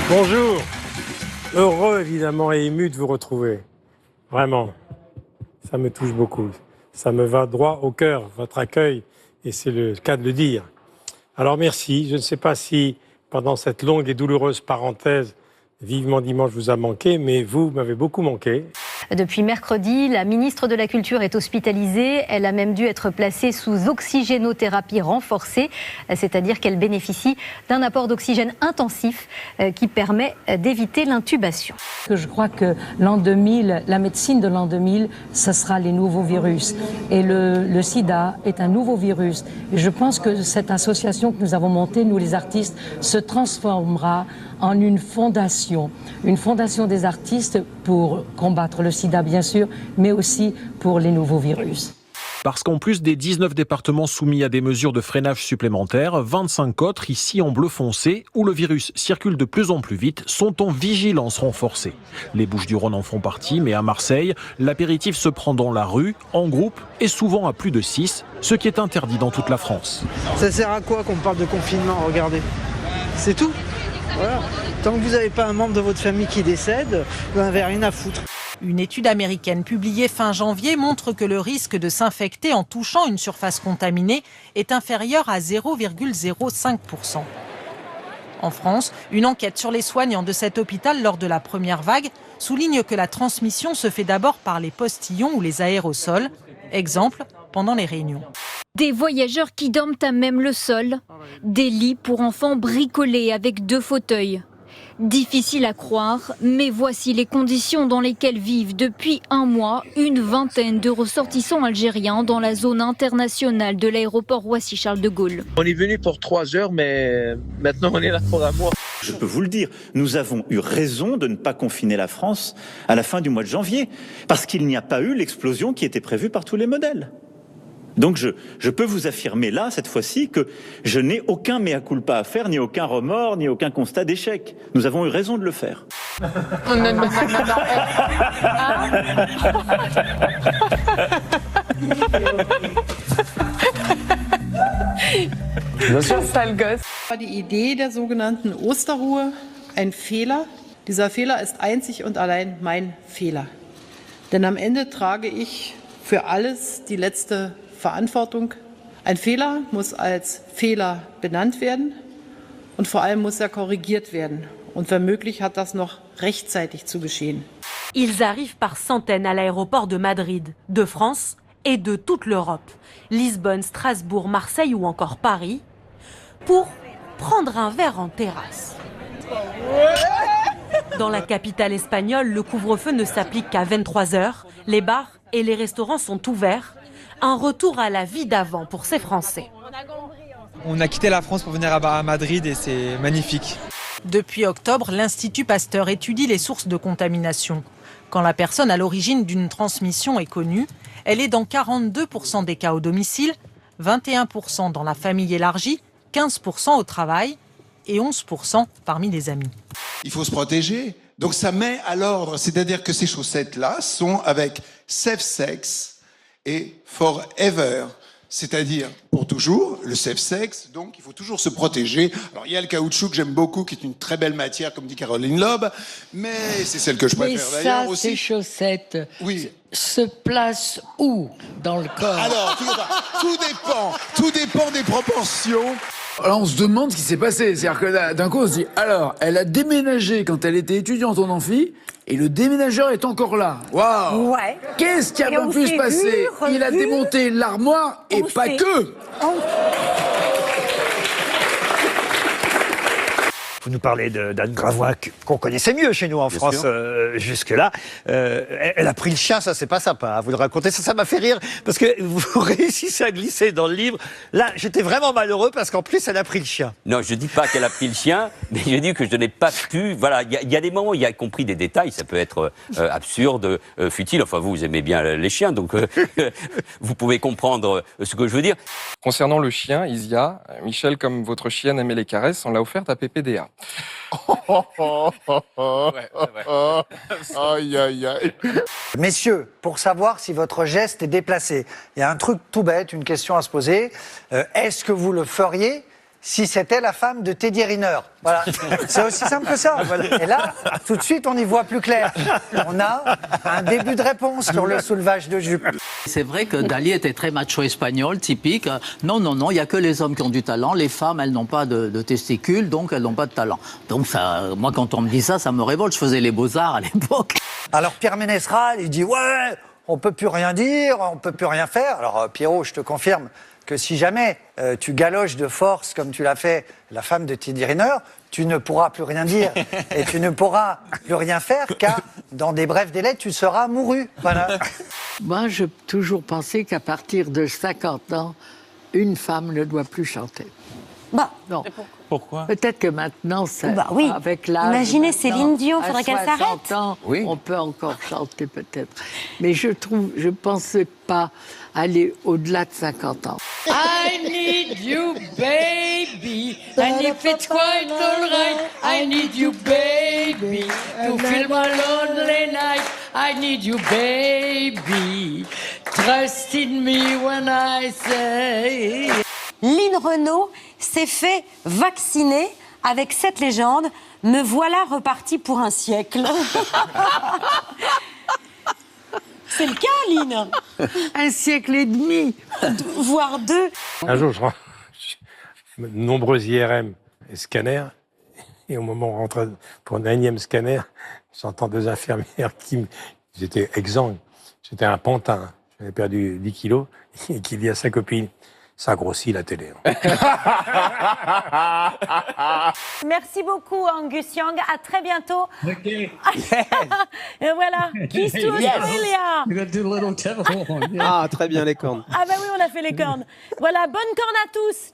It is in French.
Bonjour, heureux évidemment et ému de vous retrouver. Vraiment, ça me touche beaucoup. Ça me va droit au cœur, votre accueil, et c'est le cas de le dire. Alors merci, je ne sais pas si pendant cette longue et douloureuse parenthèse, vivement dimanche vous a manqué, mais vous m'avez beaucoup manqué. Depuis mercredi, la ministre de la Culture est hospitalisée. Elle a même dû être placée sous oxygénothérapie renforcée, c'est-à-dire qu'elle bénéficie d'un apport d'oxygène intensif qui permet d'éviter l'intubation. Je crois que l'an 2000, la médecine de l'an 2000, ça sera les nouveaux virus. Et le sida est un nouveau virus. Et je pense que cette association que nous avons montée, nous les artistes, se transformera en une fondation des artistes pour combattre le sida bien sûr, mais aussi pour les nouveaux virus. Parce qu'en plus des 19 départements soumis à des mesures de freinage supplémentaires, 25 autres, ici en bleu foncé, où le virus circule de plus en plus vite, sont en vigilance renforcée. Les Bouches-du-Rhône en font partie, mais à Marseille, l'apéritif se prend dans la rue, en groupe et souvent à plus de 6, ce qui est interdit dans toute la France. Ça sert à quoi qu'on parle de confinement? Regardez, c'est tout. Voilà. Tant que vous n'avez pas un membre de votre famille qui décède, vous n'avez rien à foutre. Une étude américaine publiée fin janvier montre que le risque de s'infecter en touchant une surface contaminée est inférieur à 0,05%. En France, une enquête sur les soignants de cet hôpital lors de la première vague souligne que la transmission se fait d'abord par les postillons ou les aérosols. Exemple, pendant les réunions. Des voyageurs qui dorment à même le sol, des lits pour enfants bricolés avec 2 fauteuils. Difficile à croire, mais voici les conditions dans lesquelles vivent depuis un mois une vingtaine de ressortissants algériens dans la zone internationale de l'aéroport Roissy-Charles de Gaulle. On est venu pour 3 heures, mais maintenant on est là pour un mois. Je peux vous le dire, nous avons eu raison de ne pas confiner la France à la fin du mois de janvier, parce qu'il n'y a pas eu l'explosion qui était prévue par tous les modèles. Donc je peux vous affirmer là, cette fois-ci, que je n'ai aucun mea culpa à faire, ni aucun remords, ni aucun constat d'échec. Nous avons eu raison de le faire. Die Idee der sogenannten Osterruhe ein Fehler. Dieser Fehler ist einzig und allein mein Fehler. Denn am Ende trage ich für alles die letzte Verantwortung. Ein Fehler muss als Fehler benannt werden und vor allem muss er korrigiert werden. Und wenn möglich hat das noch rechtzeitig zu geschehen. Ils arrivent par centaines à l'aéroport de Madrid, de France et de toute l'Europe. Lisbonne, Strasbourg, Marseille ou encore Paris, pour prendre un verre en terrasse. Dans la capitale espagnole, le couvre-feu ne s'applique qu'à 23h. Les bars et les restaurants sont ouverts. Un retour à la vie d'avant pour ces Français. On a quitté la France pour venir à Madrid et c'est magnifique. Depuis octobre, l'Institut Pasteur étudie les sources de contamination. Quand la personne à l'origine d'une transmission est connue, elle est dans 42% des cas au domicile, 21% dans la famille élargie, 15% au travail et 11% parmi les amis. Il faut se protéger. Donc ça met à l'ordre, c'est-à-dire que ces chaussettes-là sont avec safe sex et forever, c'est-à-dire pour toujours, le safe sex, donc il faut toujours se protéger. Alors il y a le caoutchouc que j'aime beaucoup, qui est une très belle matière, comme dit Caroline Loeb, mais c'est celle que je préfère d'ailleurs aussi. Ces chaussettes oui. se placent où dans le corps? Alors, tout dépend des proportions. Alors on se demande ce qui s'est passé, c'est-à-dire que d'un coup on se dit, alors elle a déménagé quand elle était étudiante en amphi, et le déménageur est encore là. Waouh! Ouais. Qu'est-ce qui a pu se passer? Il a démonté l'armoire et pas que. Vous nous parlez d'Anne Gravois qu'on connaissait mieux chez nous en France jusque-là. Elle a pris le chien, ça c'est pas sympa. Hein. Vous le racontez, ça m'a fait rire parce que vous réussissez à glisser dans le livre. Là, j'étais vraiment malheureux parce qu'en plus, elle a pris le chien. Non, je dis pas qu'elle a pris le chien, mais je dis que je n'ai pas pu. Voilà, il y a des moments où il y a compris des détails. Ça peut être absurde, futile. Enfin, vous aimez bien les chiens, donc vous pouvez comprendre ce que je veux dire. Concernant le chien, Isia, Michel, comme votre chienne aimait les caresses, on l'a offerte à PPDA. Aïe, aïe, aïe. Messieurs, pour savoir si votre geste est déplacé, il y a un truc tout bête, une question à se poser. Est-ce que vous le feriez si c'était la femme de Teddy Riner? Voilà, c'est aussi simple que ça. Et là, tout de suite, on y voit plus clair. On a un début de réponse sur le soulevage de jupe. C'est vrai que Dali était très macho espagnol, typique. Non, non, non, il n'y a que les hommes qui ont du talent. Les femmes, elles n'ont pas de testicules, donc elles n'ont pas de talent. Donc ça, moi, quand on me dit ça, ça me révolte. Je faisais les beaux-arts à l'époque. Alors Pierre Ménestral, il dit « Ouais, on peut plus rien dire, on peut plus rien faire ». Alors Pierrot, je te confirme que si jamais tu galoches de force, comme tu l'as fait la femme de Teddy Riner, tu ne pourras plus rien dire et tu ne pourras plus rien faire, car dans des brefs délais, tu seras mouru. Voilà. Moi, j'ai toujours pensé qu'à partir de 50 ans, une femme ne doit plus chanter. Bah, non. Pourquoi? Peut-être que maintenant, ça, bah oui. avec l'âge. Imaginez Céline Dion, faudrait qu'elle s'arrête. À 60 ans, oui. On peut encore chanter peut-être. Mais je pensais pas aller au-delà de 50 ans. I need you, baby, and if it's quite alright, I need you, baby, to feel my lonely night. I need you, baby, trust in me when I say. Lynn Renaud s'est fait vacciner avec cette légende. Me voilà reparti pour un siècle. C'est le cas, Lynn. Un siècle et demi. Voire 2. Un jour, je rentre, de nombreux IRM et scanners, et au moment où on rentre pour un énième scanner, j'entends deux infirmières j'étais exsangue, j'étais un pantin, j'avais perdu 10 kilos, et qui dit à sa copine, ça grossit la télé. Merci beaucoup, Angus Young. À très bientôt. Ok. Et voilà. Kiss to Australia. We're gonna do a little telephone. Ah, très bien, les cornes. Ah bah oui, on a fait les cornes. Voilà, bonne corne à tous.